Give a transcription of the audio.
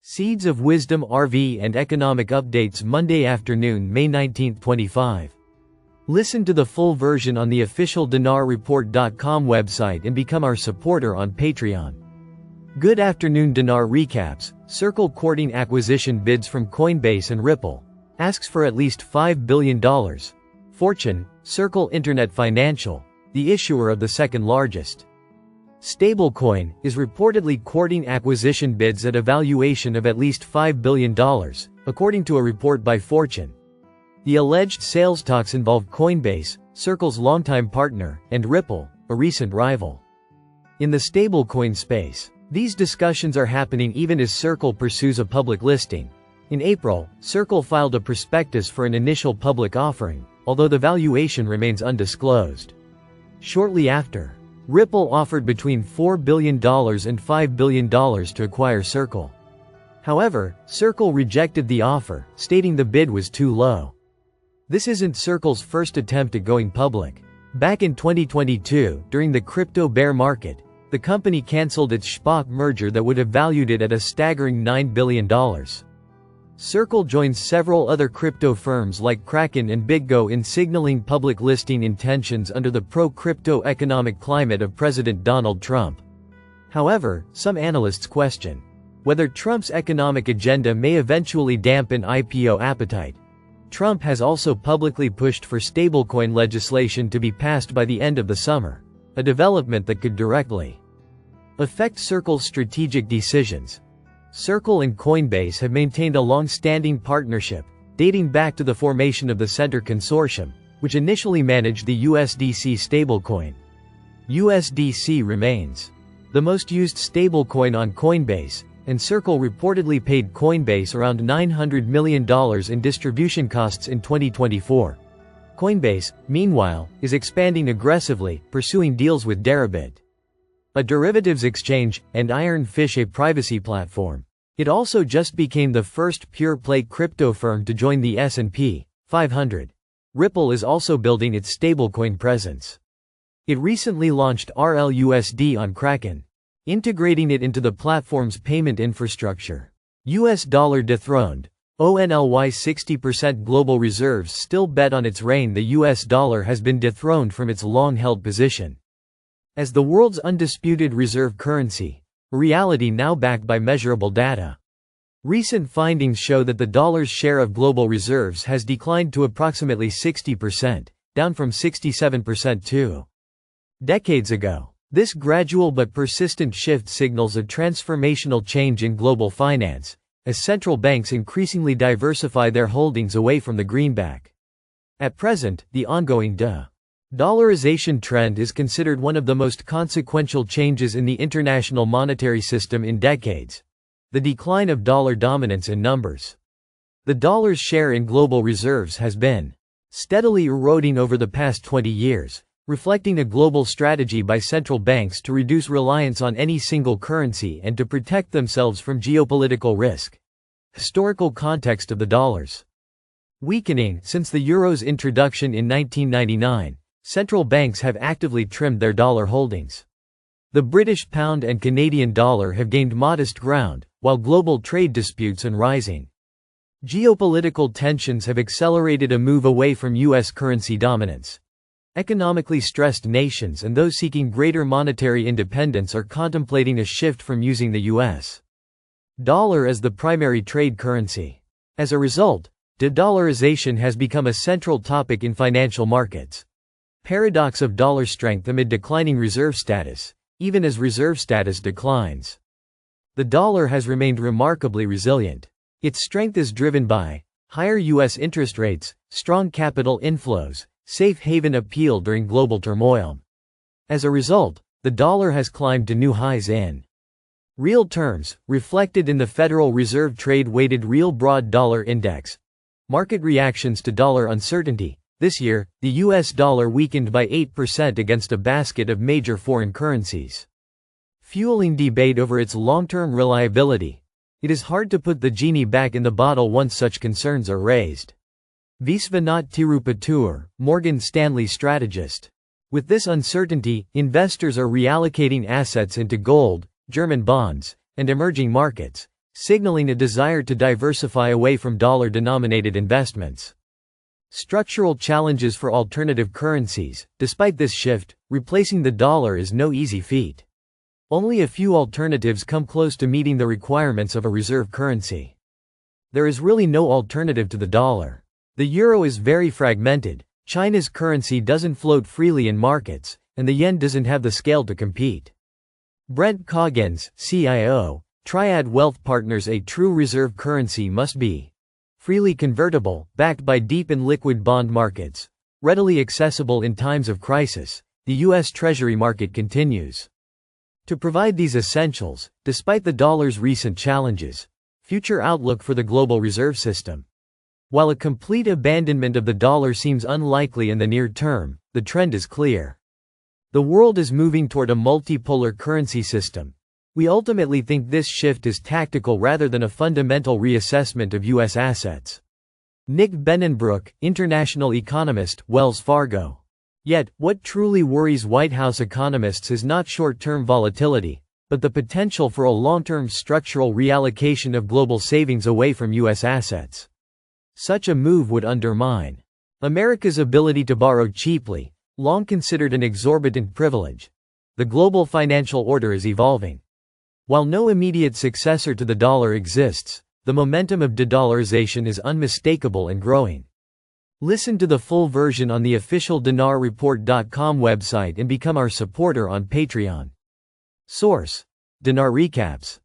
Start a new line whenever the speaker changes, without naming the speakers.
Seeds of Wisdom RV and Economic Updates Monday afternoon, May 19, 25. Listen to the full version on the official dinarreport.com website and become our supporter on Patreon. Good afternoon. Dinar recaps. Circle courting acquisition bids from Coinbase and Ripple. Asks for at least $5 billion. Fortune, Circle Internet Financial, the issuer of the second largest stablecoin, is reportedly courting acquisition bids at a valuation of at least $5 billion, according to a report by Fortune. The alleged sales talks involve Coinbase, Circle's longtime partner, and Ripple, a recent rival. In the stablecoin space, these discussions are happening even as Circle pursues a public listing. In April, Circle filed a prospectus for an initial public offering, although the valuation remains undisclosed. Shortly after, Ripple offered between $4 billion and $5 billion to acquire Circle. However, Circle rejected the offer, stating the bid was too low. This isn't Circle's first attempt at going public. Back in 2022, during the crypto bear market, the company canceled its SPAC merger that would have valued it at a staggering $9 billion. Circle joins several other crypto firms like Kraken and BitGo in signaling public listing intentions under the pro-crypto economic climate of President Donald Trump. However, some analysts question whether Trump's economic agenda may eventually dampen IPO appetite. Trump has also publicly pushed for stablecoin legislation to be passed by the end of the summer, a development that could directly affect Circle's strategic decisions. Circle and Coinbase have maintained a long-standing partnership, dating back to the formation of the Center Consortium, which initially managed the USDC stablecoin. USDC remains the most used stablecoin on Coinbase, and Circle reportedly paid Coinbase around $900 million in distribution costs in 2024. Coinbase, meanwhile, is expanding aggressively, pursuing deals with Bybit, a derivatives exchange, and Iron Fish, a privacy platform. It also just became the first pure-play crypto firm to join the S&P 500. Ripple is also building its stablecoin presence. It recently launched RLUSD on Kraken, integrating it into the platform's payment infrastructure. US dollar dethroned. ONLY 60% global reserves still bet on its reign. The US dollar has been dethroned from its long-held position as the world's undisputed reserve currency, a reality now backed by measurable data. Recent findings show that the dollar's share of global reserves has declined to approximately 60%, down from 67% 2 decades ago. This gradual but persistent shift signals a transformational change in global finance, as central banks increasingly diversify their holdings away from the greenback. At present, the ongoing dollarization trend is considered one of the most consequential changes in the international monetary system in decades. The decline of dollar dominance in numbers. The dollar's share in global reserves has been steadily eroding over the past 20 years, reflecting a global strategy by central banks to reduce reliance on any single currency and to protect themselves from geopolitical risk. Historical context of the dollar's weakening. Since the euro's introduction in 1999, central banks have actively trimmed their dollar holdings. The British pound and Canadian dollar have gained modest ground, while global trade disputes and rising geopolitical tensions have accelerated a move away from U.S. currency dominance. Economically stressed nations and those seeking greater monetary independence are contemplating a shift from using the U.S. dollar as the primary trade currency. As a result, de-dollarization has become a central topic in financial markets. Paradox of dollar strength amid declining reserve status. Even as reserve status declines, the dollar has remained remarkably resilient. Its strength is driven by higher U.S. interest rates, strong capital inflows, safe haven appeal during global turmoil. As a result, the dollar has climbed to new highs in real terms, reflected in the Federal Reserve Trade-Weighted Real Broad Dollar Index. Market reactions to dollar uncertainty. This year, the US dollar weakened by 8% against a basket of major foreign currencies, fueling debate over its long-term reliability. It is hard to put the genie back in the bottle once such concerns are raised. Visvanath Tirupatur, Morgan Stanley strategist. With this uncertainty, investors are reallocating assets into gold, German bonds, and emerging markets, signaling a desire to diversify away from dollar-denominated investments. Structural challenges for alternative currencies. Despite this shift, replacing the dollar is no easy feat. Only a few alternatives come close to meeting the requirements of a reserve currency. There is really no alternative to the dollar. The euro is very fragmented, China's currency doesn't float freely in markets, and the yen doesn't have the scale to compete. Brent Coggins, CIO, Triad Wealth Partners. A true reserve currency must be freely convertible, backed by deep and liquid bond markets, readily accessible in times of crisis. The U.S. Treasury market continues to provide these essentials, despite the dollar's recent challenges. Future outlook for the global reserve system. While a complete abandonment of the dollar seems unlikely in the near term, the trend is clear. The world is moving toward a multipolar currency system. We ultimately think this shift is tactical rather than a fundamental reassessment of U.S. assets. Nick Benenbrook, international economist, Wells Fargo. Yet, what truly worries White House economists is not short-term volatility, but the potential for a long-term structural reallocation of global savings away from U.S. assets. Such a move would undermine America's ability to borrow cheaply, long considered an exorbitant privilege. The global financial order is evolving. While no immediate successor to the dollar exists, the momentum of de-dollarization is unmistakable and growing. Listen to the full version on the official dinarreport.com website and become our supporter on Patreon. Source: Dinar Recaps.